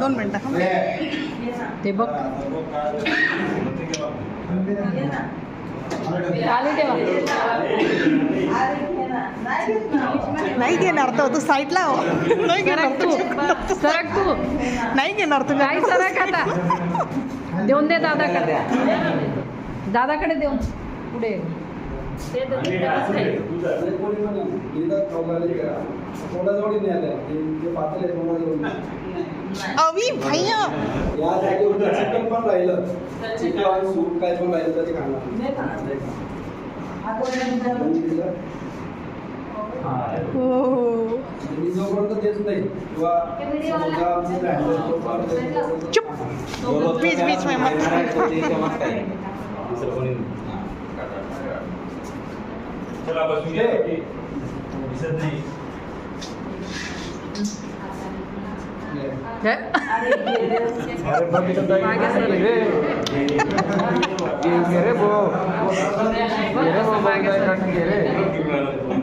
2 मिनटं. ते बघ खाली ठेवा. नाही घेणार तू साईडला हो. नाही घेणार तू सरक तू नाही घेणार तू काय सरक आता. देऊन दे दादाकडे. दादाकडे देऊन पुढे अवी भैया चिकन पण राहिलं. चिकन सूप काय पण राहिलं तरी खाणार. मी जोपर्यंत देत नाही किंवा चुप बीच बीच में मत. चला बसूया. दिसत नाही.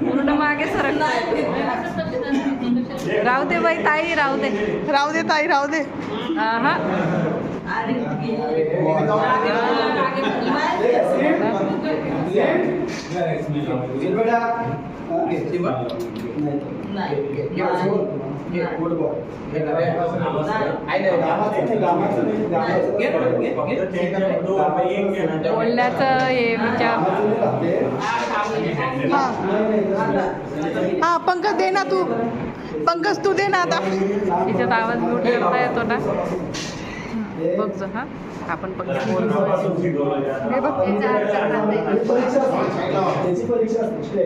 पूर्ण मागे सरक. राहू दे बाई ताई राहू दे. राहू दे ताई राहू दे. हा बोलण्याचं हे विचार. हा पंकज दे ना तू. पंकज तू दे ना आता. तिच्यात आवाज म्यूट करता येतो ना. बघ हा आपण पंकज बोलतो. हे बघ परीक्षा असते.